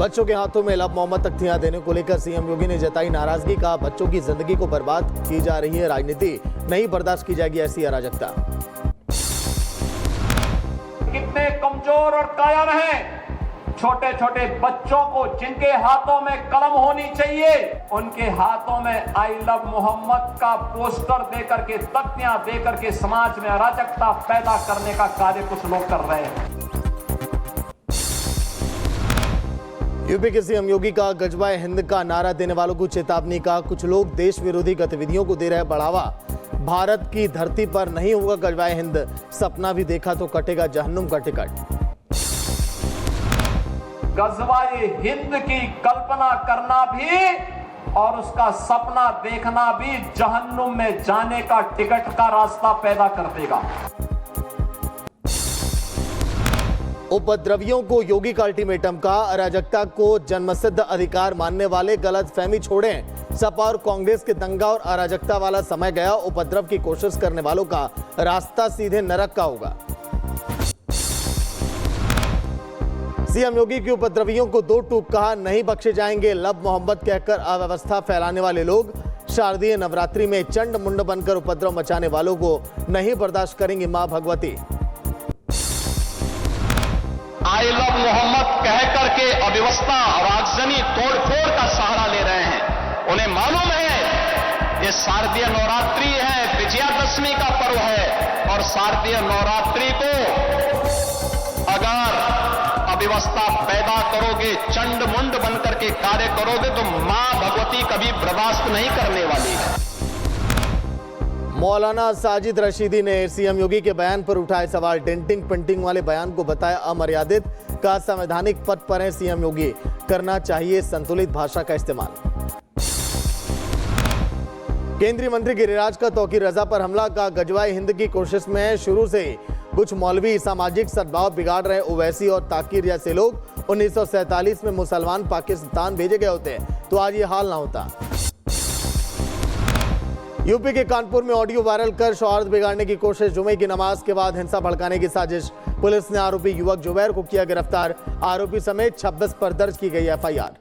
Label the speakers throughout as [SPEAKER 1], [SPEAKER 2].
[SPEAKER 1] बच्चों के हाथों में लब मोहम्मद तख्तियां देने को लेकर सीएम योगी ने जताई नाराजगी। कहा बच्चों की जिंदगी को बर्बाद की जा रही है राजनीति, नहीं बर्दाश्त की जाएगी ऐसी अराजकता।
[SPEAKER 2] कितने कमजोर और कायर हैं छोटे छोटे बच्चों को जिनके हाथों में कलम होनी चाहिए, उनके हाथों में आई लव मोहम्मद का पोस्टर देकर के, तख्तियां देकर के समाज में अराजकता पैदा करने का कार्य कुछ लोग कर रहे हैं।
[SPEAKER 1] यूपी के सीएम योगी का गजवाए हिंद का नारा देने वालों को चेतावनी। का कुछ लोग देश विरोधी गतिविधियों को दे रहे बढ़ावा। भारत की धरती पर नहीं होगा गजवाए हिंद, सपना भी देखा तो कटेगा जहन्नुम का टिकट।
[SPEAKER 2] गजवाए हिंद की कल्पना करना भी और उसका सपना देखना भी जहन्नुम में जाने का टिकट का रास्ता पैदा कर देगा।
[SPEAKER 1] उपद्रवियों को योगी का अल्टीमेटम। का अराजकता को जन्मसिद्ध अधिकार मानने वाले गलतफहमी छोड़ें। सपा और कांग्रेस के दंगा और अराजकता वाला समय गया, उपद्रव की कोशिश करने वालों का रास्ता सीधे नरक का होगा। सीएम योगी की उपद्रवियों को दो टूक। कहा नहीं बख्शे जाएंगे लब मोहम्मद कहकर अव्यवस्था फैलाने वाले लोग। शारदीय नवरात्रि में चंड मुंड बनकर उपद्रव मचाने वालों को नहीं बर्दाश्त करेंगी मां भगवती।
[SPEAKER 3] आई लव मोहम्मद कह करके अव्यवस्था और आगजनी तोड़फोड़ का सहारा ले रहे हैं। उन्हें मालूम है ये शारदीय नवरात्रि है, विजयादशमी का पर्व है, और शारदीय नवरात्रि को अगर अव्यवस्था पैदा करोगे, चंड मुंड बनकर के कार्य करोगे तो मां भगवती कभी बर्दाश्त नहीं करने वाली है।
[SPEAKER 1] मौलाना साजिद रशीदी ने सीएम योगी के बयान पर उठाए सवाल। डेंटिंग पेंटिंग वाले बयान को बताया अमर्यादित। का संवैधानिक पद पर है सीएम योगी, करना चाहिए संतुलित भाषा का इस्तेमाल। केंद्रीय मंत्री गिरिराज का तौकीर रजा पर हमला। का गजवाए हिंद की कोशिश में है शुरू से ही कुछ मौलवी सामाजिक सद्भाव बिगाड़ रहे। ओवैसी और ताकिर जैसे लोग 1947 में मुसलमान पाकिस्तान भेजे गए होते तो आज ये हाल ना होता। यूपी के कानपुर में ऑडियो वायरल कर सौहार्द बिगाड़ने की कोशिश। जुमे की नमाज के बाद हिंसा भड़काने की साजिश। पुलिस ने आरोपी युवक जुबैर को किया गिरफ्तार। आरोपी समेत 26 पर दर्ज की गई एफआईआर।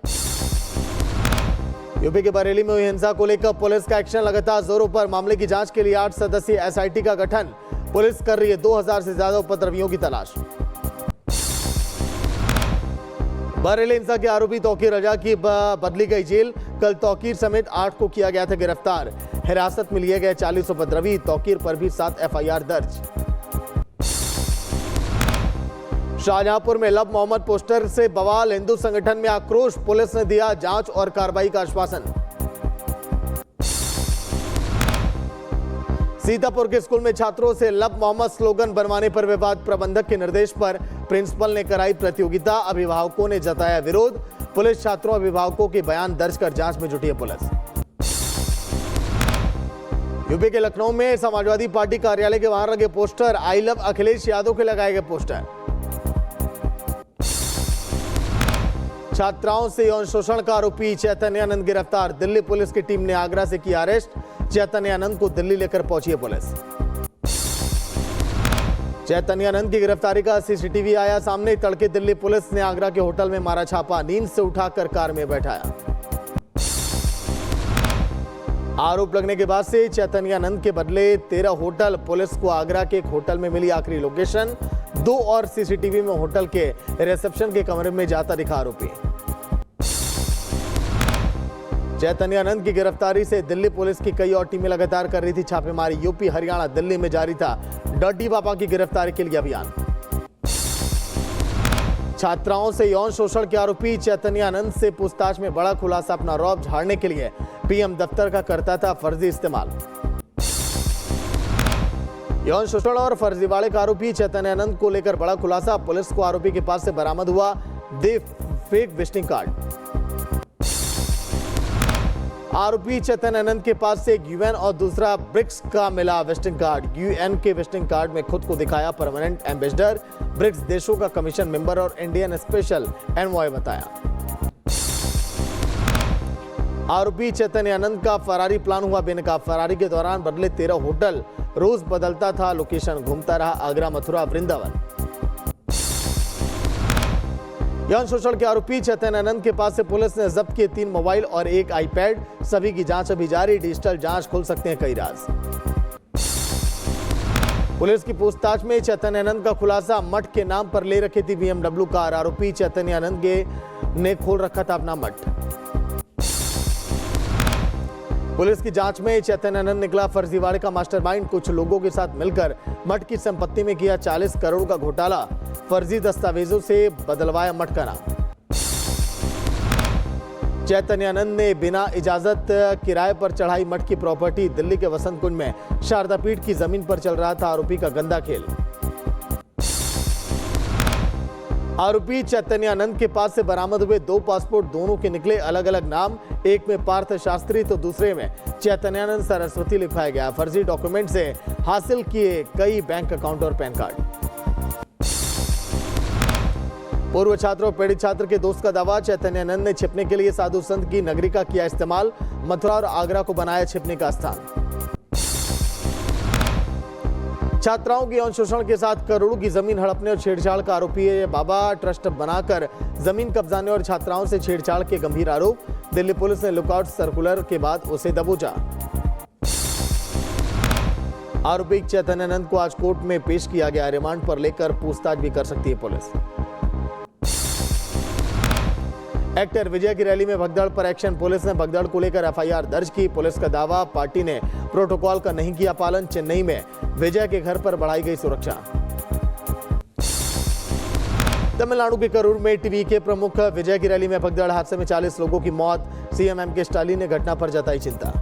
[SPEAKER 1] यूपी के बरेली में हुई हिंसा को लेकर पुलिस का एक्शन लगातार जोरों पर। मामले की जांच के लिए 8 सदस्यीय एसआईटी का गठन। पुलिस कर रही है 2000 से ज्यादा उपद्रवियों की तलाश। बरेली हिंसा के आरोपी तौकीर रजा की बदली गई जेल। कल तौकीर समेत 8 को किया गया था गिरफ्तार। हिरासत में लिए गए 40 उपद्रवी। तौकीर पर भी 7 एफआईआर दर्ज। शाहजहांपुर में लब मोहम्मद पोस्टर से बवाल। हिंदू संगठन में आक्रोश। पुलिस ने दिया जांच और कार्रवाई का आश्वासन। सीतापुर के स्कूल में छात्रों से लब मोहम्मद स्लोगन बनवाने पर विवाद। प्रबंधक के निर्देश पर प्रिंसिपल ने कराई प्रतियोगिता। अभिभावकों ने जताया विरोध। पुलिस छात्रों अभिभावकों के बयान दर्ज कर जांच में जुटी है पुलिस। यूपी के लखनऊ में समाजवादी पार्टी कार्यालय के बाहर लगे poster. I love Akhilesh Yadav के लगाए गए पोस्टर। छात्राओं से यौन शोषण का आरोपी चैतन्यानंद गिरफ्तार। दिल्ली पुलिस की टीम ने आगरा से किया अरेस्ट। चैतन्यानंद को दिल्ली लेकर पहुंची है पुलिस। चैतन्यानंद की गिरफ्तारी का सीसीटीवी आया सामने। तड़के दिल्ली पुलिस ने आगरा के होटल में मारा छापा। नींद से उठाकर कार में बैठाया। आरोप लगने के बाद से चैतन्यानंद के बदले 13 होटल। पुलिस को आगरा के एक होटल में मिली आखिरी लोकेशन। 2 और सीसीटीवी में होटल के रिसेप्शन के कमरे में जाता दिखा आरोपी। चैतन्यानंद की गिरफ्तारी से दिल्ली पुलिस की कई और टीमें लगातार कर रही थी छापेमारी। यूपी, हरियाणा, दिल्ली में जारी था डर्टी पापा की गिरफ्तारी के लिए अभियान। छात्राओं से यौन शोषण के आरोपी चैतन्यानंद से पूछताछ में बड़ा खुलासा। अपना रौब झाड़ने के लिए पीएम दफ्तर का करता था फर्जी इस्तेमाल। यौन शोषण और फर्जीवाड़े का आरोपी चैतन्यानंद को लेकर बड़ा खुलासा। पुलिस को आरोपी के पास से बरामद हुआ फेक विजिटिंग कार्ड। आरोपी चैतन्यानंद के पास से एक यूएन और दूसरा ब्रिक्स का मिला विजिटिंग कार्ड। यूएन के विजिटिंग कार्ड में खुद को दिखाया परमानेंट एम्बेसडर। ब्रिक्स देशों का कमीशन मेंबर और इंडियन स्पेशल एनवॉय बताया। आरोपी चैतन्यानंद का फरारी प्लान हुआ बेनकाब। फरारी के दौरान बदले 13 होटल। रोज बदलता था लोकेशन। घूमता रहा आगरा, मथुरा, वृंदावन। यौन शोषण के आरोपी चैतन्य आनंद के पास से पुलिस ने जब्त किए 3 मोबाइल और 1 आईपैड। सभी की जांच अभी जारी। डिजिटल जांच खुल सकते हैं कई राज। पुलिस की पूछताछ में चैतन्य आनंद का खुलासा, मठ के नाम पर ले रखी थी BMW कार। आरोपी चैतन्य आनंद ने खोल रखा था अपना मठ। पुलिस की जांच में चैतन्य आनंद निकला फर्जीवाड़े का मास्टरमाइंड। कुछ लोगों के साथ मिलकर मठ की संपत्ति में किया 40 करोड़ का घोटाला। फर्जी दस्तावेजों से बदलवाया मठ का नाम। चैतन्य आनंद ने बिना इजाजत किराए पर चढ़ाई मठ की प्रॉपर्टी। दिल्ली के वसंत कुंज में शारदा पीठ की जमीन पर चल रहा था आरोपी का गंदा खेल। आरोपी चैतन्य आनंद के पास से बरामद हुए 2 पासपोर्ट, दोनों के निकले अलग अलग नाम। एक में पार्थ शास्त्री तो दूसरे में चैतन्य आनंद सरस्वती लिखवाया गया। फर्जी डॉक्यूमेंट से हासिल किए कई बैंक अकाउंट और पैन कार्ड। पूर्व छात्र और पीड़ित छात्र के दोस्त का दावा, चैतन्य आनंद ने छिपने के लिए साधु संत की नगरी का किया इस्तेमाल। मथुरा और आगरा को बनाया छिपने का स्थान। छात्राओं के यौन शोषण के साथ करोड़ों की जमीन हड़पने और छेड़छाड़ का आरोपी है बाबा। ट्रस्ट बनाकर जमीन कब्जाने और छात्राओं से छेड़छाड़ के गंभीर आरोप। दिल्ली पुलिस ने लुकआउट सर्कुलर के बाद उसे दबोचा। आरोपी चैतन्य आनंद को आज कोर्ट में पेश किया गया। रिमांड पर लेकर पूछताछ भी कर सकती है पुलिस। एक्टर विजय की रैली में भगदड़ पर एक्शन। पुलिस ने भगदड़ को लेकर FIR दर्ज की। पुलिस का दावा, पार्टी ने प्रोटोकॉल का नहीं किया पालन। चेन्नई में विजय के घर पर बढ़ाई गई सुरक्षा। तमिलनाडु के करूर में टीवी के प्रमुख विजय की रैली में भगदड़। हादसे में 40 लोगों की मौत। CM MK स्टालिन ने घटना पर जताई चिंता।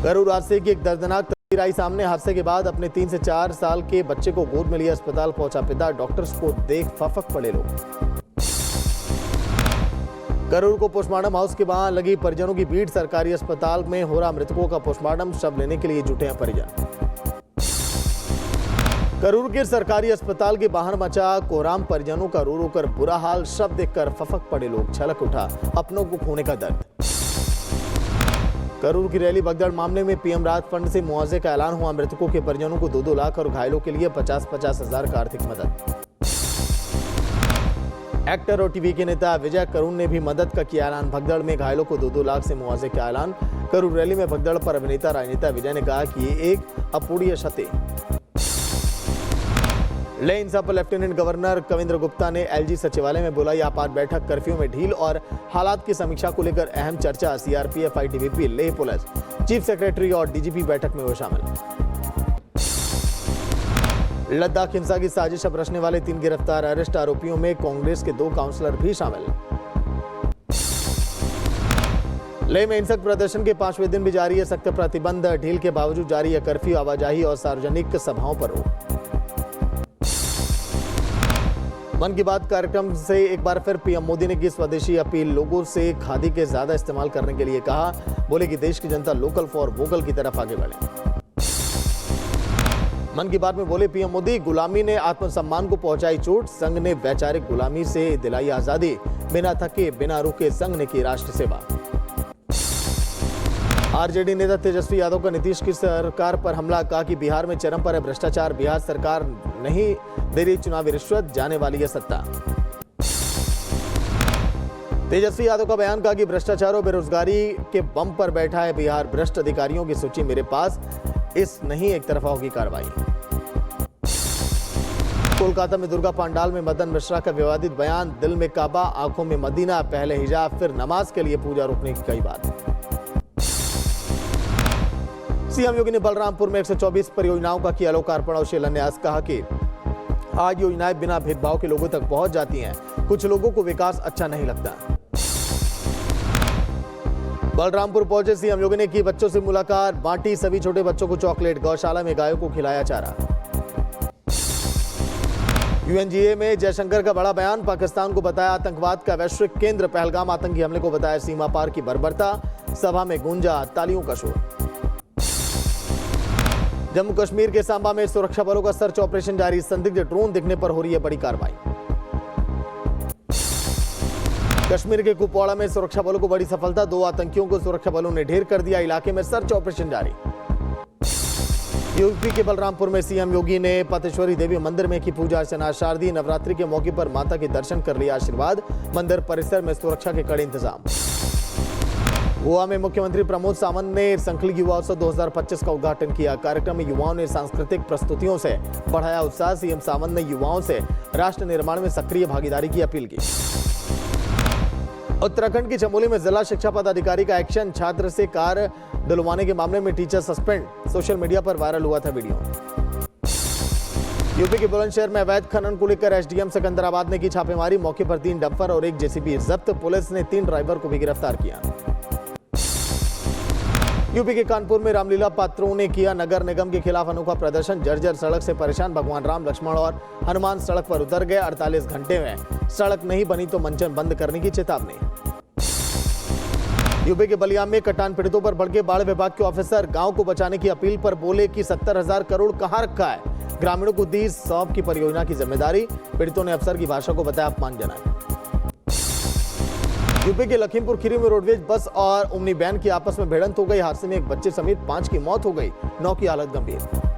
[SPEAKER 1] करूर हादसे की एक दर्दनाक तस्वीर आई सामने। हादसे के बाद अपने 3 से 4 साल के बच्चे को गोद में लिए अस्पताल पहुंचा पिता। डॉक्टर्स को देख फफक पड़े लोग। करूर को पोस्टमार्टम हाउस के वहां लगी परिजनों की भीड़। सरकारी अस्पताल में हो रहा मृतकों का पोस्टमार्टम। शव लेने के लिए जुटे हैं परिजन। करूर के सरकारी अस्पताल के बाहर मचा कोहराम। परिजनों का रो रो कर बुरा हाल। शव देखकर फफक पड़े लोग। छलक उठा अपनों को खोने का दर्द। करूर की रैली भगदड़ मामले में PM राहत फंड से मुआवजे का ऐलान हुआ। मृतकों के परिजनों को 2-2 लाख और घायलों के लिए 50-50 हजार का आर्थिक मदद। एक्टर और टीवी के नेता विजय करूर ने भी मदद का किया ऐलान। भगदड़ में घायलों को 2-2 लाख से मुआवजे का ऐलान। करूर रैली में भगदड़ पर अभिनेता राजनेता विजय ने कहा कि ये एक अपूर्णीय क्षति। ले इंसाफ पर लेफ्टिनेंट गवर्नर कविंद्र गुप्ता ने LG सचिवालय में बुलाई आपात बैठक। कर्फ्यू में ढील और हालात की समीक्षा को लेकर अहम चर्चा। CRPF ITBP Leh police chief secretary और DGP बैठक में हुए शामिल। लद्दाख हिंसा की साजिश अब रचने वाले 3 गिरफ्तार। अरेस्ट आरोपियों में कांग्रेस के 2 काउंसलर भी शामिल। लेह में हिंसक प्रदर्शन के 5वें दिन भी जारी है सख्त प्रतिबंध। ढील के बावजूद जारी है कर्फ्यू। आवाजाही और सार्वजनिक सभाओं पर रोक। मन की बात कार्यक्रम से एक बार फिर PM मोदी ने की स्वदेशी अपील। लोगों से खादी के ज्यादा इस्तेमाल करने के लिए कहा। बोले कि देश की जनता लोकल फॉर वोकल की तरफ आगे बढ़े। मन की बात में बोले PM मोदी, गुलामी ने आत्मसम्मान को पहुंचाई चोट। संघ ने वैचारिक गुलामी से दिलाई आजादी। बिना थके बिना रुके संघ ने की राष्ट्र सेवा। RJD नेता तेजस्वी यादव का नीतीश की सरकार पर हमला। कहा कि बिहार में चरम पर है भ्रष्टाचार। बिहार सरकार नहीं दे रही चुनावी रिश्वत। जाने वाली है सत्ता। तेजस्वी यादव का बयान। कहा कि भ्रष्टाचार और बेरोजगारी के बम पर बैठा है बिहार। भ्रष्ट अधिकारियों की सूची मेरे पास। इस नहीं एक तरफा होगी कार्रवाई। कोलकाता में दुर्गा पंडाल में मदन मिश्रा का विवादित बयान। दिल में काबा आंखों में मदीना। पहले हिजाब फिर नमाज के लिए पूजा रोकने की कई बात। CM योगी ने बलरामपुर में 124 परियोजनाओं का किया लोकार्पण और शिलान्यास। कहा कि आज योजनाएं बिना भेदभाव के लोगों तक पहुंच जाती हैं। कुछ लोगों को विकास अच्छा नहीं लगता। बलरामपुर पहुंचे CM योगी ने की बच्चों से मुलाकात। बांटी सभी छोटे बच्चों को चॉकलेट। गौशाला में गायों को खिलाया चारा। UNGA में जयशंकर का बड़ा बयान। पाकिस्तान को बताया आतंकवाद का वैश्विक केंद्र। पहलगाम आतंकी हमले को बताया सीमा पार की बर्बरता। सभा में गूंजा तालियों का शोर। जम्मू कश्मीर के सांबा में सुरक्षा बलों का सर्च ऑपरेशन जारी। संदिग्ध ड्रोन दिखने पर हो रही है बड़ी कार्रवाई। कश्मीर के कुपवाड़ा में सुरक्षा बलों को बड़ी सफलता। 2 आतंकियों को सुरक्षा बलों ने ढेर कर दिया। इलाके में सर्च ऑपरेशन जारी। यूपी के बलरामपुर में सीएम योगी ने पतेश्वरी देवी मंदिर में की पूजा अर्चना। शारदीय नवरात्रि के मौके पर माता के दर्शन कर लिया आशीर्वाद। मंदिर परिसर में सुरक्षा के कड़े इंतजाम। गोवा में मुख्यमंत्री प्रमोद सावंत ने संकल्प युवा उत्सव 2025 का उद्घाटन किया। कार्यक्रम में युवाओं ने सांस्कृतिक प्रस्तुतियों से बढ़ाया उत्साह। सीएम सावंत ने युवाओं से राष्ट्र निर्माण में सक्रिय भागीदारी की अपील की। उत्तराखंड की चमोली में जिला शिक्षा पदाधिकारी का एक्शन। छात्र से कार दिलवाने के मामले में टीचर सस्पेंड। सोशल मीडिया पर वायरल हुआ था वीडियो। यूपी के बुलंदशहर में अवैध खनन को लेकर एसडीएम सिकंदराबाद ने की छापेमारी। मौके पर 3 डंपर और 1 जेसीबी जब्त। पुलिस ने 3 ड्राइवर को भी गिरफ्तार किया। यूपी के कानपुर में रामलीला पात्रों ने किया नगर निगम के खिलाफ अनोखा प्रदर्शन। जर्जर सड़क से परेशान भगवान राम, लक्ष्मण और हनुमान सड़क पर उतर गए। 48 घंटे में सड़क नहीं बनी तो मंचन बंद करने की चेतावनी। यूपी के बलिया में कटान पीड़ितों पर भड़के बाढ़ विभाग के ऑफिसर। गांव को बचाने की अपील पर बोले कि 70,000 करोड़ कहां रखा है। ग्रामीणों को दी सौंप की परियोजना की जिम्मेदारी। पीड़ितों ने अफसर की भाषा को बताया अपमानजनक। यूपी के लखीमपुर खीरी में रोडवेज बस और ओमनी वैन की आपस में भिड़ंत हो गई। हादसे में एक बच्चे समेत 5 की मौत हो गई, 9 की हालत गंभीर।